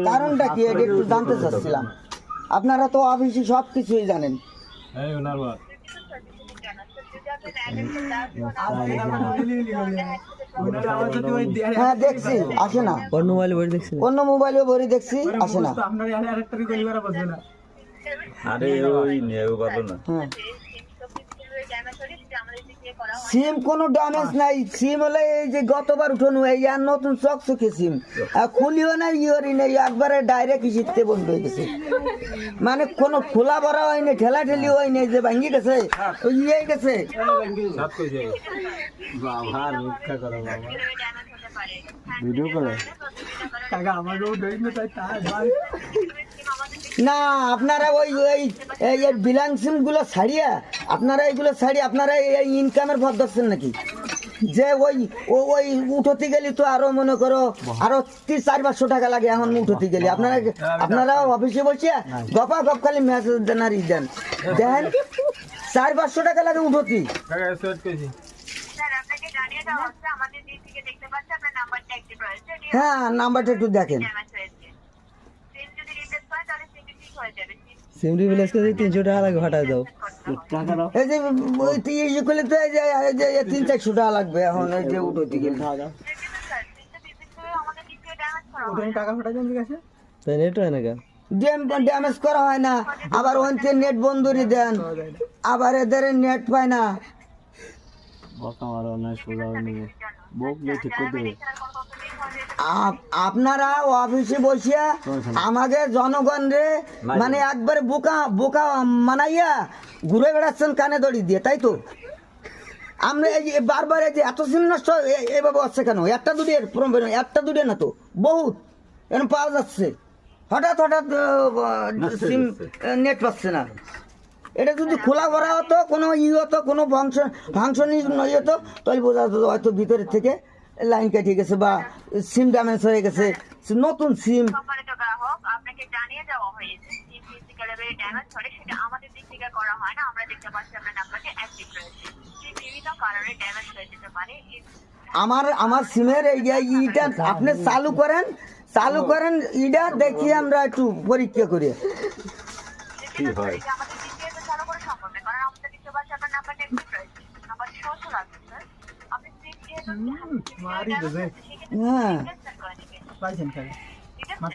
কারণটা কি এটা একটু জানতে চাচ্ছিলাম। আপনারা তো অফিসে সব কিছুই জানেন। হ্যাঁ দেখছি আসে না, অন্য মোবাইলে ভরে দেখছি আসে না। আরে ওই নেও ভালো না। হ্যাঁ সিম কোনো ড্যামেজ নাই, সিম হলে এই যে গতবার উঠানো এই আর নতুন চকচকে সিম, আর খুলিও নাই ইয়রি নেই, একবারে ডাইরেক্ট শীতে বন্ধ হয়ে গেছে, মানে কোনো খোলা ভরা হয়নি, ঠেলা ঠেলি হয়নি, যে ভাঙ্গি গেছে ইয়ে গেছে। ভিডিও করে না আপনারা ওই ওই এই বিলাং সিম গুলো ছাড়িয়া আপনারা এইগুলো ছাড়িয়ে আপনারা এই ইনকামের ভর ধরছেন নাকি? যে ওই ওই উঠতে গেলে তো আরো মনে করো আরো 300-400 টাকা লাগে এখন উঠতে গেলে। আপনারা অফিসে বসে গপা গপ খালি মেসেজ দেন আর দেন, দেখেন 400-500 টাকা লাগে উঠতি। হ্যাঁ নাম্বারটা একটু দেখেন। সিম রিপ্লেস করে 300 টাকা লাগে, হটায় দাও। এই যে ওই 30 করলে তো এই যে 300-400 টাকা লাগবে এখন এই যে উঠতে গেলে। তাই নেট হয় না কেন? ড্যামেজ করা হয় না, আবার ওইতে নেট বন্ধুরি দেন, আবার এদের নেট পায় না। আপনারা অফিসে বসিয়া আমাদের জনগণ রে মানে একবারে বোকা বোকা মানাইয়া ঘুরে বেড়াচ্ছেন কানে দড়ি দিয়ে, তাই তো? আমরা এই যে বারবার এই যে এত সিম নষ্ট এভাবে হচ্ছে কেন? একটা দুটো না তো বহুত এরকম পাওয়া যাচ্ছে, হঠাৎ সিম নেট পাচ্ছে না। এটা যদি খোলা ভরা হতো, কোনো হতো, কোনো ফাংশন হতো, তাহলে বোঝা যেত হয়তো ভিতরের থেকে লাইন কেটে গেছে বা সিম ড্যামেজ হয়ে গেছে, নতুন সিম। আপনাকে জানিয়ে দেওয়া হয়েছে সিম ফিজিক্যালি ড্যামেজ হলে সেটা আমাদের দিক থেকে করা হয় না। আমরা দেখতে পাচ্ছি আপনার নাম্বারটি অ্যাক্টিভ রয়েছে, বিভিন্ন কারণে ড্যামেজ হয়ে যেতে পারে। আমার সিমের ইটা আপনি চালু করেন ইটা দেখি আমরা একটু পরীক্ষা করি কি হয়। আমাদের দিক থেকে চালু করে সম্ভব না, কারণ আমাদের দেখতে পাচ্ছি আপনার নাম্বারটি অ্যাক্টিভ রয়েছে, নাম্বার শো চলে আসছে স্যার। আপনি হ্যাঁ করে নেবেন।